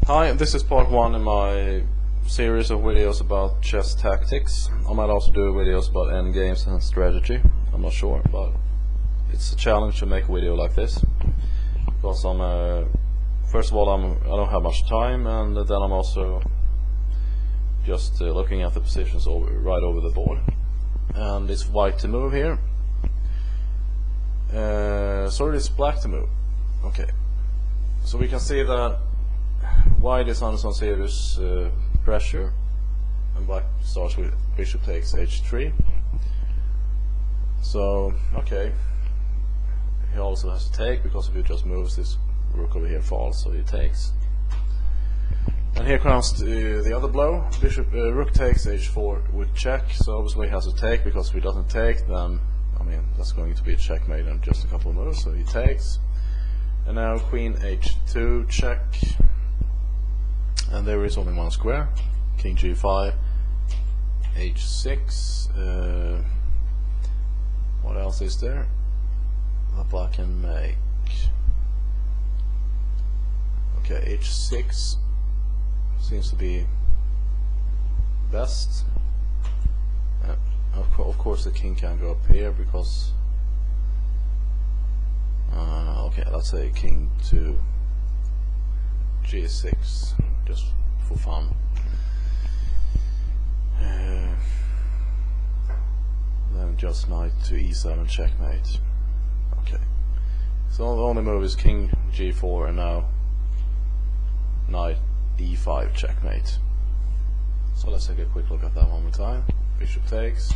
Hi, this is part one in my series of videos about chess tactics. I might also do videos about endgames and strategy. I'm not sure, but it's a challenge to make a video like this because first of all, I don't have much time, and then I'm also just looking at the positions right over the board. And it's white to move here. Sorry, it's black to move. Okay, so we can see that white is under some serious pressure, and black starts with bishop takes h3. So, okay, he also has to take, because if he just moves, this rook over here falls, so he takes. And here comes the other blow. Rook takes h4 with check, so obviously he has to take, because if he doesn't take, then that's going to be a checkmate in just a couple of moves, so he takes. And now queen h2 check, and there is only one square. King g5, h6. What else is there that black can make? Okay, h6 seems to be best. Of course the king can go up here because okay, let's say king to g6 just for fun. Then just knight to e7 checkmate. Okay, so the only move is king g4, and now knight e5 checkmate. So let's take a quick look at that one more time. Bishop takes,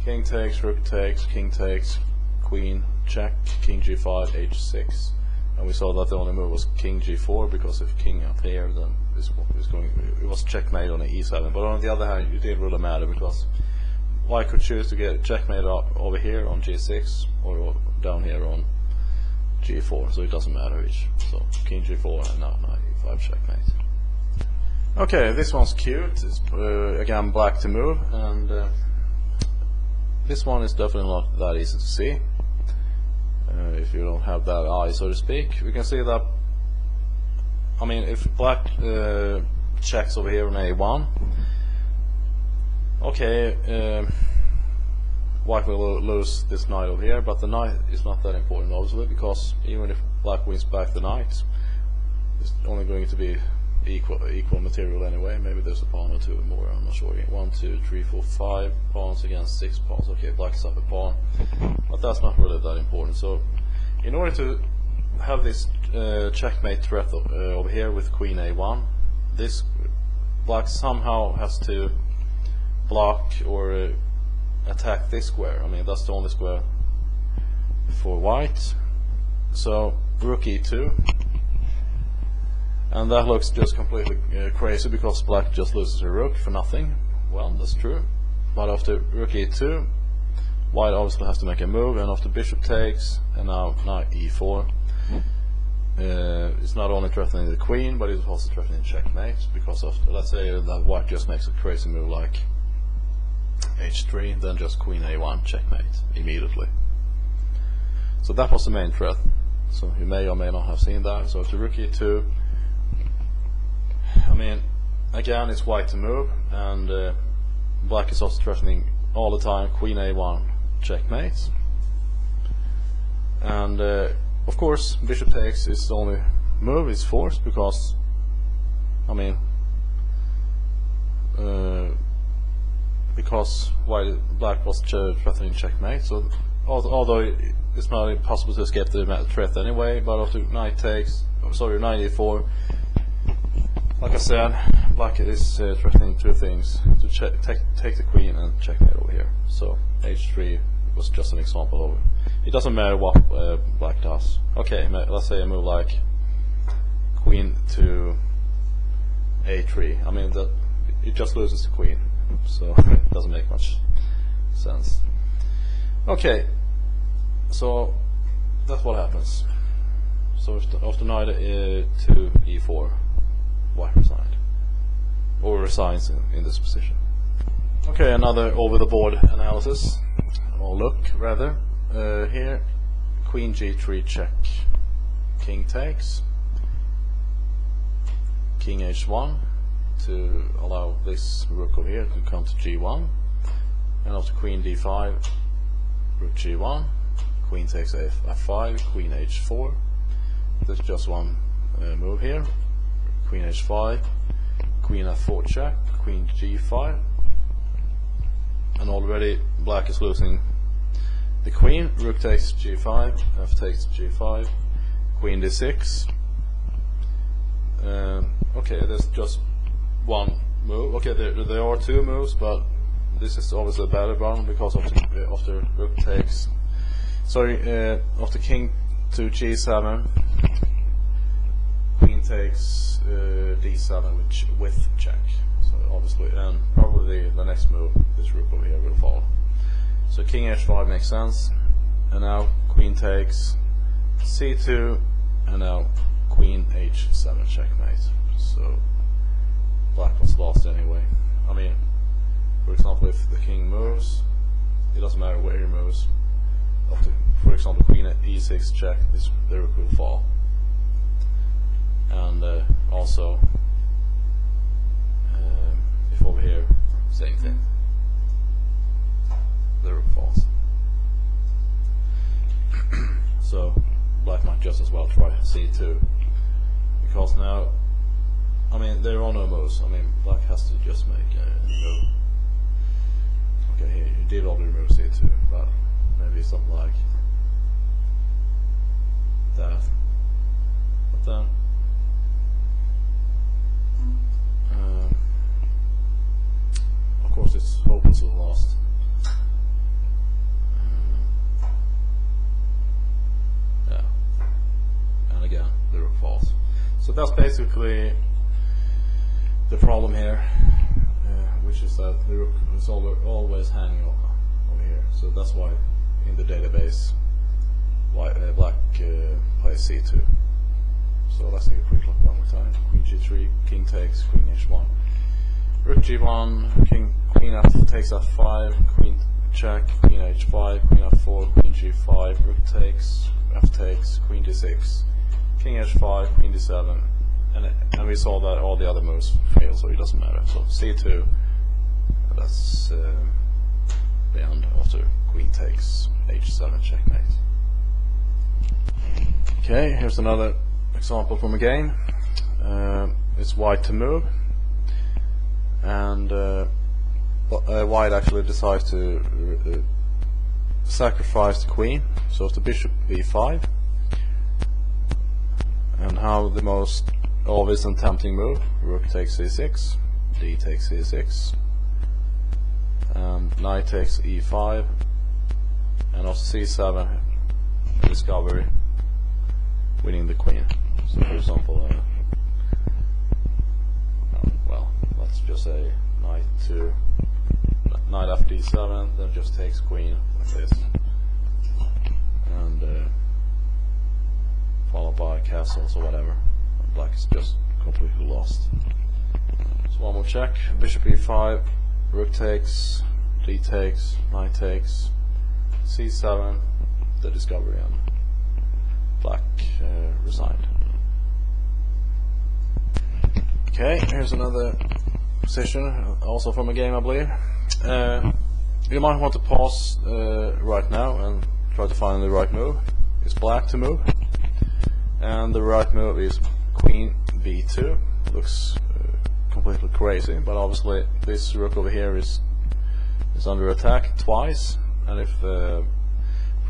king takes, rook takes, king takes, queen check, king g5, h6, and we saw that the only move was king g4, because if king up here, then it was checkmate on the e7. But on the other hand, it didn't really matter, because white could choose to get checkmate over here on g6 or down here on g4, so it doesn't matter which. So king g4 and now knight e5 checkmate. Okay, this one's cute. It's again black to move, and this one is definitely not that easy to see if you don't have that eye, so to speak. We can see that, if black checks over here on a1, okay, white will lose this knight over here, but the knight is not that important, obviously, because even if black wins back the knight, it's only going to be equal material anyway. Maybe there's a pawn or two more, I'm not sure. 1, 2, 3, 4, 5 pawns against 6 pawns. Okay, black's up a pawn, but that's not really that important. So in order to have this checkmate threat over here with queen a1, this black somehow has to block or attack this square. That's the only square for white. So rook e2, and that looks just completely crazy, because black just loses a rook for nothing. Well, that's true. But after rook e2, white obviously has to make a move, and after bishop takes, and now knight e4, it's not only threatening the queen, but it's also threatening checkmate, because of, let's say that white just makes a crazy move like h3, then just queen a1 checkmate immediately. So that was the main threat. So you may or may not have seen that. So after rook e2, again, it's white to move, and black is also threatening all the time queen a1 checkmate. And of course bishop takes is the only move, it's forced, because black was threatening checkmate. So although it's not impossible to escape the threat anyway, but after knight takes, knight e4, like I said, black is threatening two things: to take the queen and checkmate over here. So h3 was just an example of it. It doesn't matter what black does. Okay, let's say a move like queen to a3. That it just loses the queen, so it doesn't make much sense. Okay, so that's what happens. So after knight to e4, white resigned, or resigns in this position. Okay, another over the board analysis, or look rather. Here, queen g3 check, king takes, king h1 to allow this rook over here to come to g1, and after queen d5, rook g1, queen takes f5, queen h4. There's just one move here, queen h5, queen f4 check, queen g5, and already black is losing the queen. Rook takes g5, f takes g5, queen d6. Okay, there's just one move. Okay, there are two moves, but this is obviously a better one because of the rook takes. Sorry, after king to g7, queen takes d7 with check. So obviously, and probably the next move, this rook over here will fall. So king h5 makes sense, and now queen takes c2, and now queen h7 checkmate. So black was lost anyway. I mean, for example, if the king moves, it doesn't matter where he moves. After, for example, queen at e6 check, the rook will fall. And also, if over here, same thing, the rook falls. So black might just as well try c2, because now, I mean, there are no moves. I mean, black has to just make a move. Okay, he did already move c2, but maybe something like that. But then of course it's hopelessly lost. Yeah, and again the rook falls. So that's basically the problem here, which is that the rook is always hanging over here. So that's why in the database black plays c2. So let's take a quick look one more time. Queen g3, king takes, queen h1, rook g1, queen f takes f5, queen check, queen h5, queen f4, queen g5, rook takes, f takes, queen d6, king h5, queen d7, and we saw that all the other moves fail, so it doesn't matter. So c2, that's the end after queen takes h7 checkmate. Okay, here's another example from a game. It's white to move, and white actually decides to sacrifice the queen, so it's the bishop b5, and how the most obvious and tempting move, rook takes c6, d takes c6, and knight takes e5, and also c7, discovery, winning the queen. So for example, well, let's just say knight after d7, then just takes queen like this, and followed by castles or whatever. Black is just completely lost. So one more check, bishop e5, rook takes, d takes, knight takes, c7, the discovery, and black resigned. Okay, here's another position, also from a game, I believe. You might want to pause right now and try to find the right move. It's black to move, and the right move is queen b2. Looks completely crazy, but obviously this rook over here is under attack twice, and if for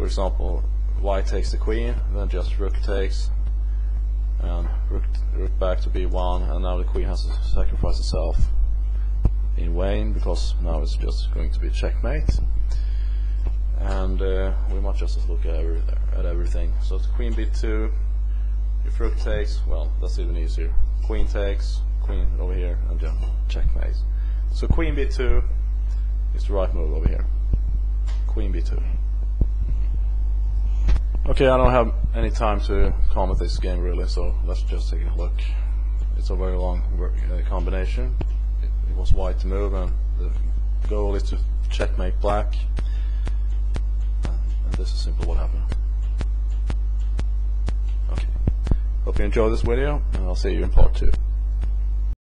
example white takes the queen, then just rook takes, and rook back to b1, and now the queen has to sacrifice itself in vain, because now it's just going to be checkmate. And we might just look at everything. So it's queen b2, if rook takes, well, that's even easier. Queen takes, queen over here, and then checkmate. So queen b2 is the right move over here. Queen b2. Okay, I don't have any time to comment this game really, so let's just take a look. It's a very long combination. It was white to move, and the goal is to checkmate black, and this is simply what happened. Okay, hope you enjoyed this video, and I'll see you in part 2.